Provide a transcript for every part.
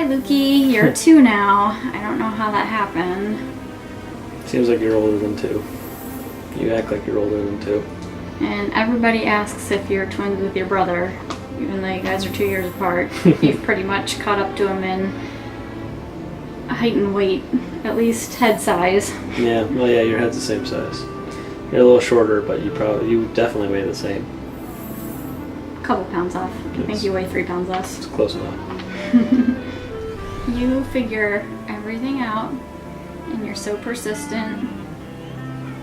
Hi, Lukey. You're 2 now. I don't know how that happened. Seems like you're older than 2. You act like you're older than 2. And everybody asks if you're twins with your brother, even though you guys are 2 years apart. You've pretty much caught up to him in height and weight, at least head size. Yeah, well, yeah, your head's the same size. You're a little shorter, but you definitely weigh the same. A couple pounds off. I think you weigh 3 pounds less. It's close enough. You figure everything out, and you're so persistent.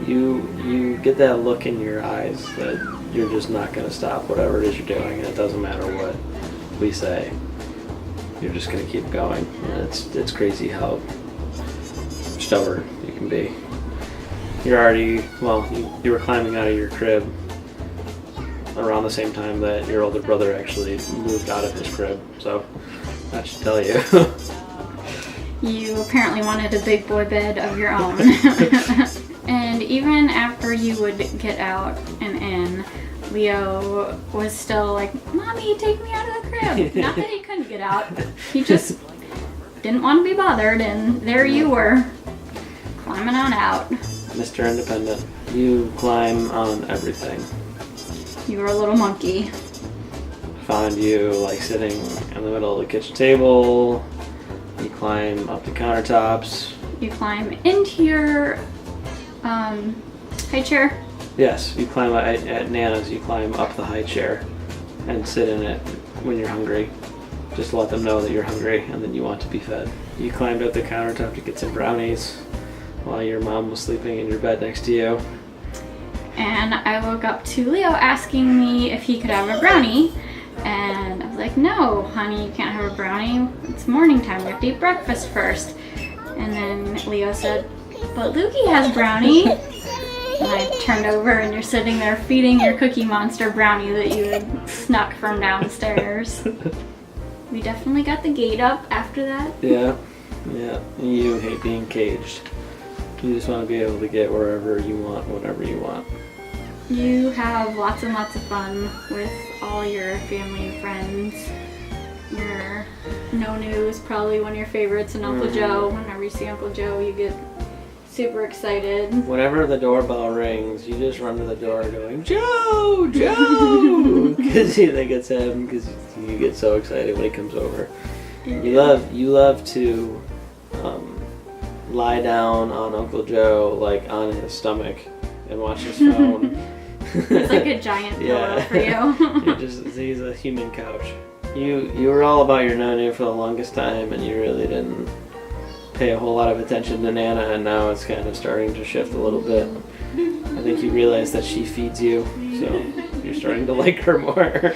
You get that look in your eyes that you're just not going to stop whatever it is you're doing, and it doesn't matter what we say. You're just going to keep going. And it's crazy how stubborn you can be. You were climbing out of your crib around the same time that your older brother actually moved out of his crib, so that should tell you. You apparently wanted a big boy bed of your own. And even after you would get out and in, Leo was still like, Mommy, take me out of the crib. Not that he couldn't get out. He just didn't want to be bothered, and there you were, climbing on out. Mr. Independent. You climb on everything. You were a little monkey. Found you like sitting in the middle of the kitchen table. You climb up the countertops. You climb into your high chair. Yes, you climb at Nana's. You climb up the high chair and sit in it when you're hungry. Just to let them know that you're hungry and that you want to be fed. You climbed up the countertop to get some brownies while your mom was sleeping in your bed next to you. And I woke up to Leo asking me if he could have a brownie. And I was like, no, honey, you can't have a brownie. It's morning time. We have to eat breakfast first. And then Leo said, but Lukey has brownie. And I turned over and you're sitting there feeding your Cookie Monster brownie that you had snuck from downstairs. We definitely got the gate up after that. Yeah. You hate being caged. You just want to be able to get wherever you want, whatever you want. You have lots and lots of fun with all your family and friends. Your Nonu is probably one of your favorites, and Uncle Joe. Whenever you see Uncle Joe, you get super excited. Whenever the doorbell rings, you just run to the door going, Joe! Joe! Because you think it's him, because you get so excited when he comes over. You love to lie down on Uncle Joe, like on his stomach, and watch his phone. It's like a giant pillow for you. He's a human couch. You were all about your Nonu for the longest time, and you really didn't pay a whole lot of attention to Nana, and now it's kind of starting to shift a little bit. I think you realize that she feeds you, so you're starting to like her more.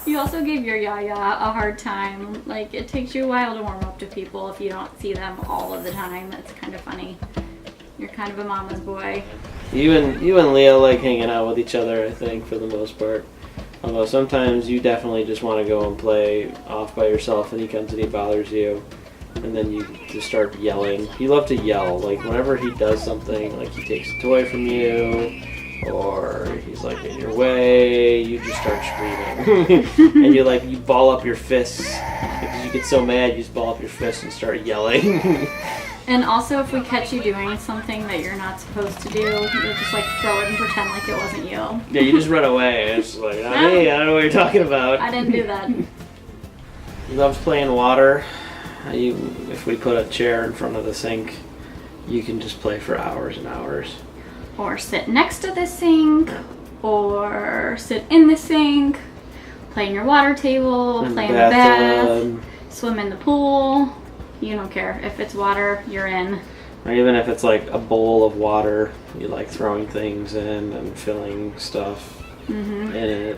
You also gave your Yaya a hard time. Like, it takes you a while to warm up to people if you don't see them all of the time. That's kind of funny. You're kind of a mama's boy. You and Leo like hanging out with each other, I think, for the most part. Although sometimes you definitely just want to go and play off by yourself, and he comes and he bothers you, and then you just start yelling. You love to yell. Like, whenever he does something, like he takes a toy from you, or he's like in your way, you just start screaming. And you ball up your fists. Because you get so mad, you just ball up your fists and start yelling. And also, if we catch you doing something that you're not supposed to do, you'll just like throw it and pretend like it wasn't you. Yeah, you just run away. It's like, hey, I don't know what you're talking about. I didn't do that. He loves playing water. If we put a chair in front of the sink, you can just play for hours and hours. Or sit next to the sink, or sit in the sink, play in your water table, play in the bath, swim in the pool. You don't care. If it's water, you're in. Or even if it's like a bowl of water, you like throwing things in and filling stuff in it.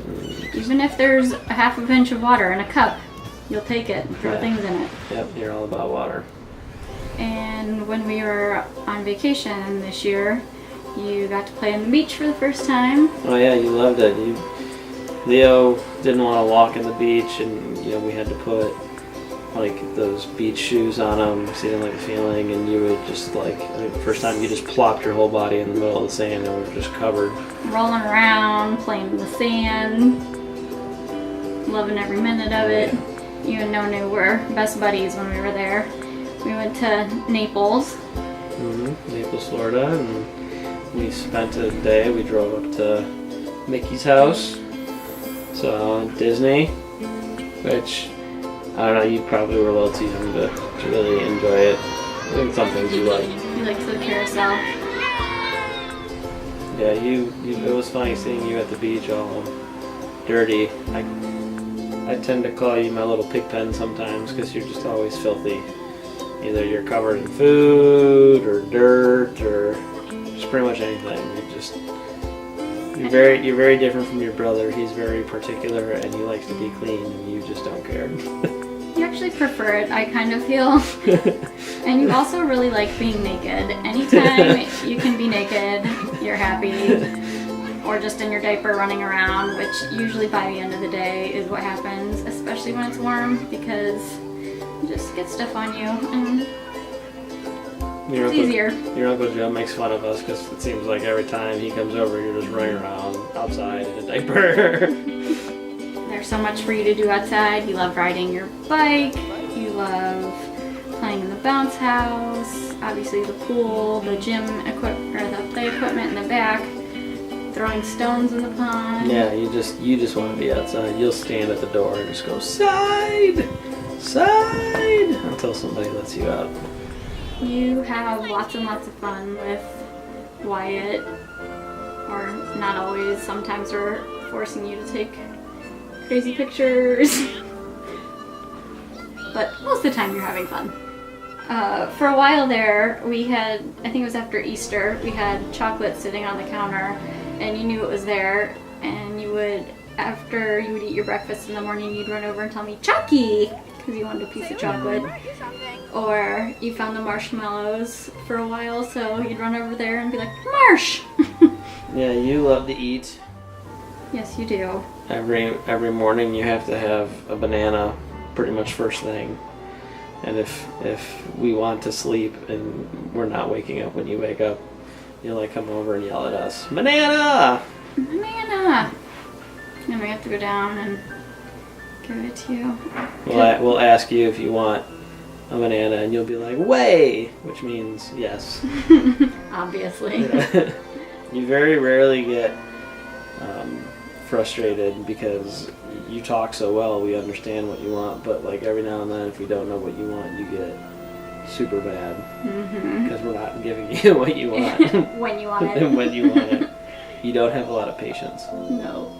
Even if there's a half a pinch of water in a cup, you'll take it and throw things in it. Yep, you're all about water. And when we were on vacation this year, you got to play on the beach for the first time. Oh yeah, you loved it. Leo didn't want to walk in the beach, and we had to put like those beach shoes on him, so he didn't like the feeling, and you would just I think the first time you just plopped your whole body in the middle of the sand and we were just covered. Rolling around, playing in the sand, loving every minute of it. you and Nonu were best buddies when we were there. We went to Naples. Naples, Florida, and we spent a day. We drove up to Mickey's house, saw Disney, which I don't know. You probably were a little too young to really enjoy it. I think some things you like. You liked the carousel. Yeah, you. It was funny seeing you at the beach all dirty. I tend to call you my little pig pen sometimes because you're just always filthy. Either you're covered in food or dirt or just pretty much anything. You're very different from your brother. He's very particular and he likes to be clean and you just don't care. You actually prefer it, I kind of feel. And you also really like being naked. Anytime you can be naked, you're happy. Or just in your diaper running around, which usually by the end of the day is what happens, especially when it's warm, because you just get stuff on you and it's easier. Your Uncle Joe makes fun of us because it seems like every time he comes over, you're just running around outside in a diaper. There's so much for you to do outside. You love riding your bike. You love playing in the bounce house. Obviously the pool, the gym equipment, or the play equipment in the back. Throwing stones in the pond. Yeah, you just want to be outside. You'll stand at the door and just go side, side until somebody lets you out. You have lots and lots of fun with Wyatt, or not always. Sometimes we're forcing you to take crazy pictures, but most of the time you're having fun. For a while there, we had, I think it was after Easter, we had chocolate sitting on the counter, and you knew it was there, and you would, after you would eat your breakfast in the morning, you'd run over and tell me, Chucky, because you wanted a piece of chocolate. Or you found the marshmallows for a while, so you'd run over there and be like, Marsh! Yeah, you love to eat. Yes, you do. Every morning you have to have a banana pretty much first thing. And if we want to sleep and we're not waking up when you wake up, you'll like come over and yell at us, Banana! Banana! And we have to go down and give it to you. We'll ask you if you want a banana and you'll be like, way! Which means yes. Obviously. Yeah. You very rarely get frustrated because you talk so well, we understand what you want, but like every now and then if we don't know what you want, you get super bad because we're not giving you what you want. When you want it. And when you want it. You don't have a lot of patience. No.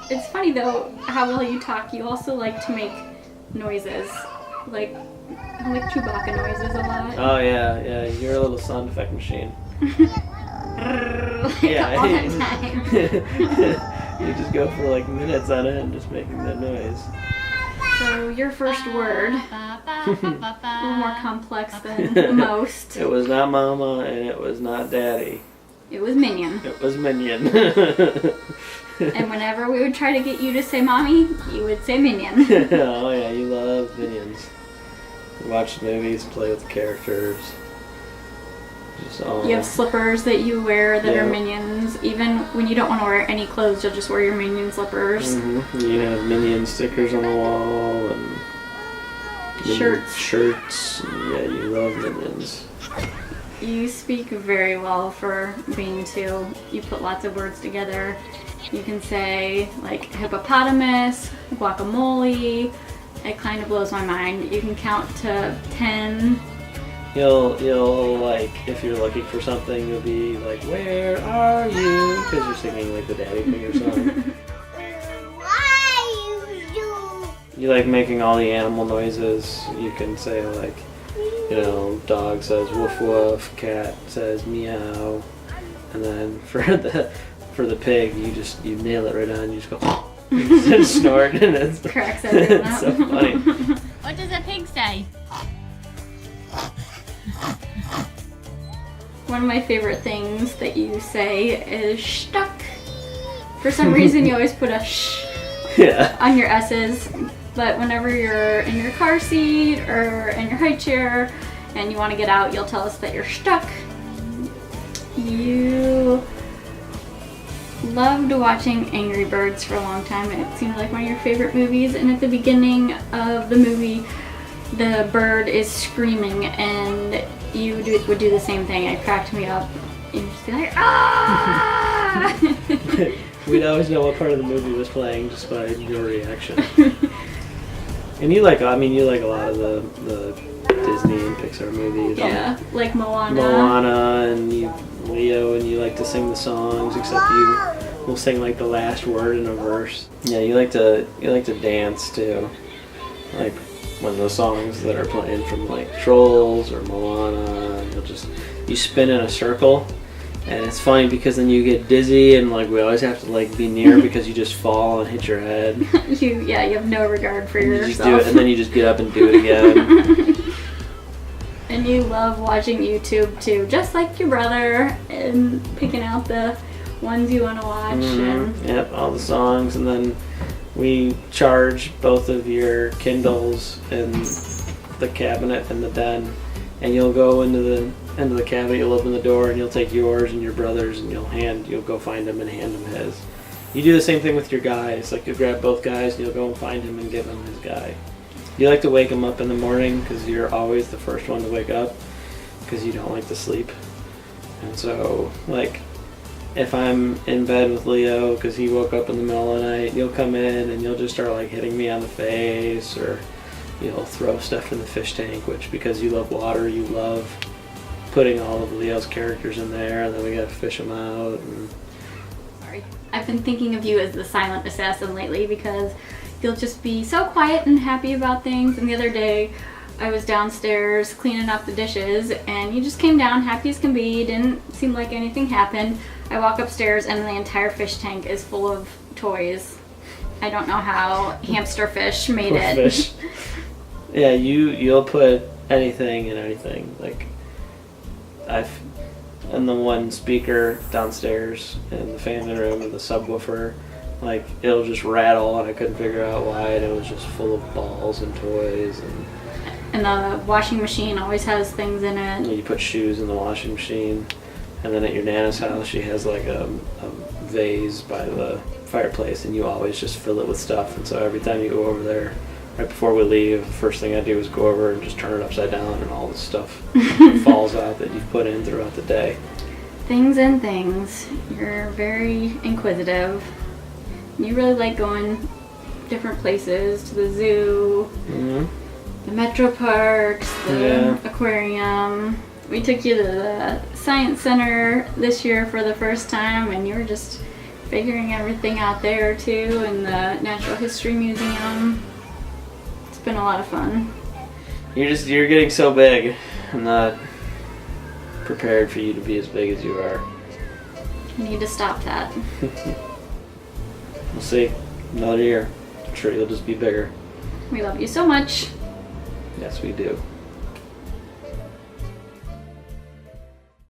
It's funny though how well you talk. You also like to make noises. Like Chewbacca noises a lot. Oh yeah, you're a little sound effect machine. Yeah, all the time. You just go for like minutes on end just making that noise. So your first word, a little more complex than most. It was not mama and it was not daddy. It was Minion. It was Minion. And whenever we would try to get you to say mommy, you would say Minion. Oh yeah, you love Minions. You watch movies, play with the characters. You have slippers that you wear that are Minions. Even when you don't want to wear any clothes, you'll just wear your Minion slippers. You have Minion stickers on the wall and shirts. Yeah, you love Minions. You speak very well for being 2. You put lots of words together. You can say like hippopotamus, guacamole. It kind of blows my mind. You can count to 10. You'll like, if you're looking for something, you'll be like, where are you? Because you're singing like the Daddy Finger song. You like making all the animal noises. You can say like, dog says woof woof, cat says meow, and then for the pig, you nail it right on. You just go, you just snort, and it's cracks everyone it's up. so funny. What does a pig say? One of my favorite things that you say is stuck. For some reason, you always put a sh on your S's, but whenever you're in your car seat or in your high chair and you want to get out, you'll tell us that you're stuck. You loved watching Angry Birds for a long time. It seemed like one of your favorite movies, and at the beginning of the movie, the bird is screaming, and you would do the same thing. It cracked me up. You'd just be like, ah! We'd always know what part of the movie was playing just by your reaction. And you like a lot of the Disney and Pixar movies. Yeah, like Moana. Moana and Leo, and you like to sing the songs, except you will sing like the last word in a verse. Yeah, you like to dance too, like when the songs that are playing from like Trolls or Moana, and you spin in a circle, and it's funny because then you get dizzy, and like we always have to like be near because you just fall and hit your head. You have no regard for You yourself. just do it, and then you just get up and do it again. And you love watching YouTube too, just like your brother, and picking out the ones you want to watch. And Yep, all the songs, and then we charge both of your Kindles in the cabinet in the den, and you'll go into the cabinet, you'll open the door, and you'll take yours and your brother's, and you'll go find him and hand him his. You do the same thing with your guys, like you'll grab both guys and you'll go and find him and give him his guy. You like to wake him up in the morning because you're always the first one to wake up because you don't like to sleep. And so, like, if I'm in bed with Leo because he woke up in the middle of the night, you'll come in and you'll just start like hitting me on the face, or you'll throw stuff in the fish tank, which because you love water, you love putting all of Leo's characters in there, and then we gotta fish them out. And sorry, I've been thinking of you as the silent assassin lately because you'll just be so quiet and happy about things. And the other day, I was downstairs cleaning up the dishes, and you just came down happy as can be. Didn't seem like anything happened. I walk upstairs, and the entire fish tank is full of toys. I don't know how hamster fish made it. Fish. Yeah, you'll put anything in anything. Like and the one speaker downstairs in the family room and the subwoofer, like it'll just rattle, and I couldn't figure out why, and it was just full of balls and toys. And the washing machine always has things in it. You put shoes in the washing machine, and then at your Nana's house she has like a vase by the fireplace, and you always just fill it with stuff. And so every time you go over there, right before we leave, the first thing I do is go over and just turn it upside down, and all the stuff falls out that you've put in throughout the day. Things and things. You're very inquisitive. You really like going different places, to the zoo, the Metro Parks, the aquarium. We took you to the Science Center this year for the first time, and you were just figuring everything out there too, and the Natural History Museum. It's been a lot of fun. You're getting so big. I'm not prepared for you to be as big as you are. You need to stop that. We'll see. Another year. I'm sure you'll just be bigger. We love you so much. Yes, we do.